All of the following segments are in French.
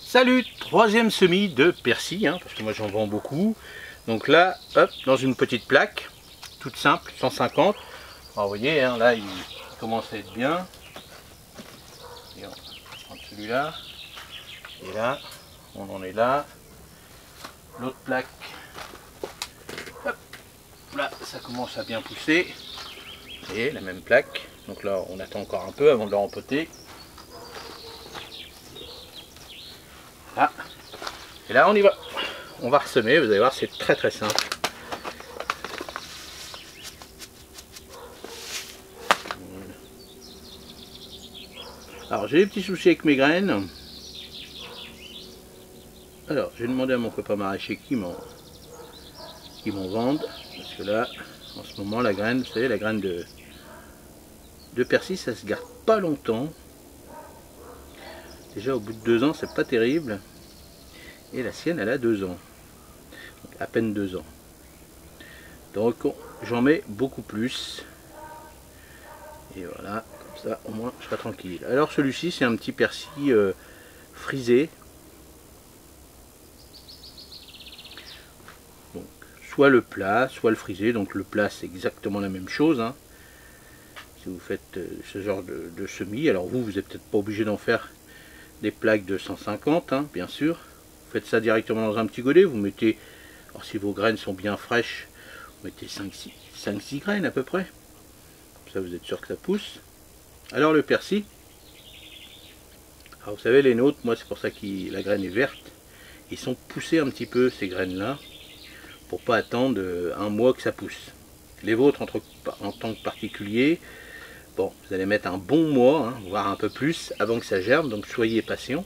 Salut, troisième semis de persil, parce que moi j'en vends beaucoup. Donc là, hop, dans une petite plaque, toute simple, 150. Alors, vous voyez, là il commence à être bien. Et on va prendre celui-là. Et là, on en est là. L'autre plaque, hop, là ça commence à bien pousser. Et la même plaque. Donc là, on attend encore un peu avant de le rempoter. Là. Et là on y va, on va ressemer, vous allez voir, c'est très très simple. Alors j'ai des petits soucis avec mes graines. Alors j'ai demandé à mon copain maraîcher qui m'en vende, parce que là en ce moment la graine, vous savez, la graine de persil ça se garde pas longtemps. Déjà au bout de 2 ans c'est pas terrible. Et la sienne elle a 2 ans. Donc, à peine 2 ans. Donc j'en mets beaucoup plus. Et voilà, comme ça au moins je serai tranquille. Alors celui-ci c'est un petit persil frisé. Donc soit le plat, soit le frisé. Donc le plat c'est exactement la même chose. Si vous faites ce genre de semis. Alors vous n'êtes peut-être pas obligé d'en faire des plaques de 150, bien sûr. Vous faites ça directement dans un petit godet. Vous mettez, alors si vos graines sont bien fraîches, vous mettez 5-6 graines à peu près. Comme ça vous êtes sûr que ça pousse. Alors le persil, alors vous savez les nôtres, moi c'est pour ça que la graine est verte. Ils sont poussés un petit peu ces graines là, pour pas attendre un mois que ça pousse. Les vôtres en tant que particulier, bon, vous allez mettre un bon mois, voire un peu plus, avant que ça germe, donc soyez patient.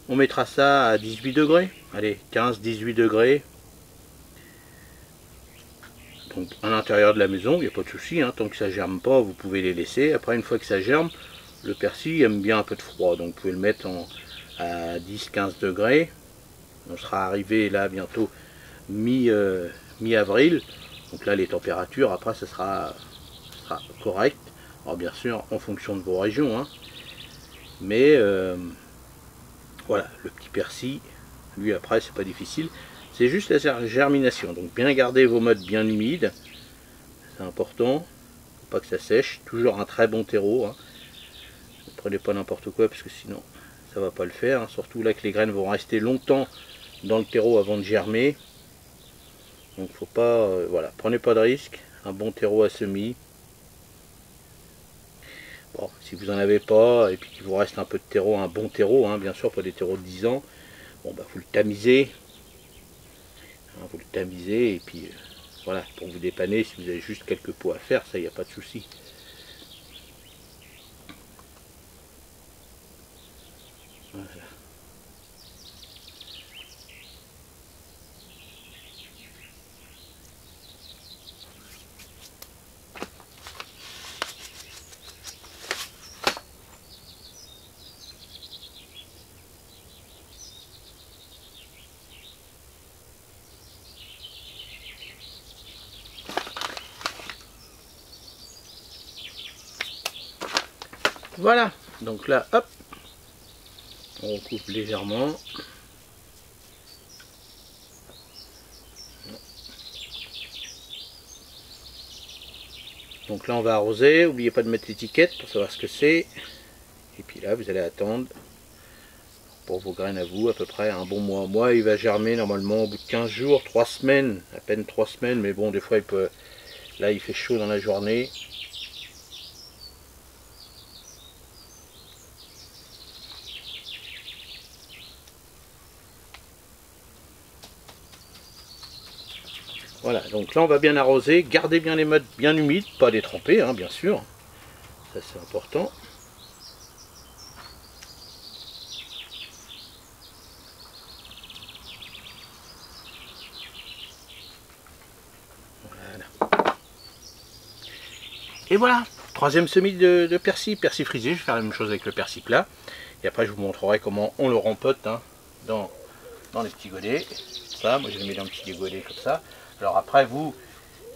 On mettra ça à 18 degrés, allez, 15-18 degrés. Donc à l'intérieur de la maison, il n'y a pas de souci, tant que ça germe pas, vous pouvez les laisser. Après, une fois que ça germe, le persil aime bien un peu de froid, donc vous pouvez le mettre à 10-15 degrés. On sera arrivé là bientôt mi-avril. Donc là, les températures, après, ça sera correct. Alors bien sûr, en fonction de vos régions. Mais voilà, le petit persil, lui après, c'est pas difficile. C'est juste la germination. Donc bien garder vos mottes bien humides. C'est important. Faut pas que ça sèche. Toujours un très bon terreau. Ne prenez pas n'importe quoi parce que sinon ça va pas le faire. Surtout là que les graines vont rester longtemps dans le terreau avant de germer. Donc faut pas, voilà, prenez pas de risque. Un bon terreau à semis. Bon, si vous n'en avez pas et puis qu'il vous reste un peu de terreau, un bon terreau, bien sûr, pas des terreaux de 10 ans, bon bah vous le tamisez. Vous le tamisez et puis voilà, pour vous dépanner, si vous avez juste quelques pots à faire, ça, il n'y a pas de souci. Voilà. Voilà, donc là, hop, on coupe légèrement. Donc là, on va arroser. N'oubliez pas de mettre l'étiquette pour savoir ce que c'est. Et puis là, vous allez attendre pour vos graines à vous à peu près un bon mois. Moi, il va germer normalement au bout de 15 jours, 3 semaines, à peine 3 semaines. Mais bon, des fois, il peut. Là, il fait chaud dans la journée. Voilà, donc là on va bien arroser, gardez bien les mottes bien humides, pas les tremper, bien sûr, ça c'est important. Voilà. Et voilà, troisième semis de persil, persil frisé, je vais faire la même chose avec le persil plat. Et après je vous montrerai comment on le rempote dans les petits godets. Ça, moi je les mets dans un petit godet comme ça. Alors après vous,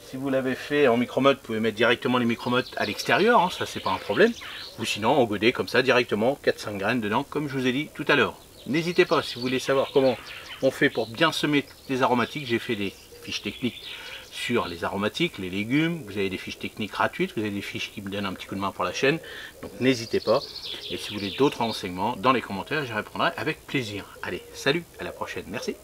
si vous l'avez fait en micro-motte, vous pouvez mettre directement les micro-mottes à l'extérieur, ça c'est pas un problème. Ou sinon en godet comme ça directement, 4-5 graines dedans, comme je vous ai dit tout à l'heure. N'hésitez pas, si vous voulez savoir comment on fait pour bien semer les aromatiques, j'ai fait des fiches techniques sur les aromatiques, les légumes, vous avez des fiches techniques gratuites, vous avez des fiches qui me donnent un petit coup de main pour la chaîne, donc n'hésitez pas. Et si vous voulez d'autres renseignements, dans les commentaires, j'y répondrai avec plaisir. Allez, salut, à la prochaine, merci.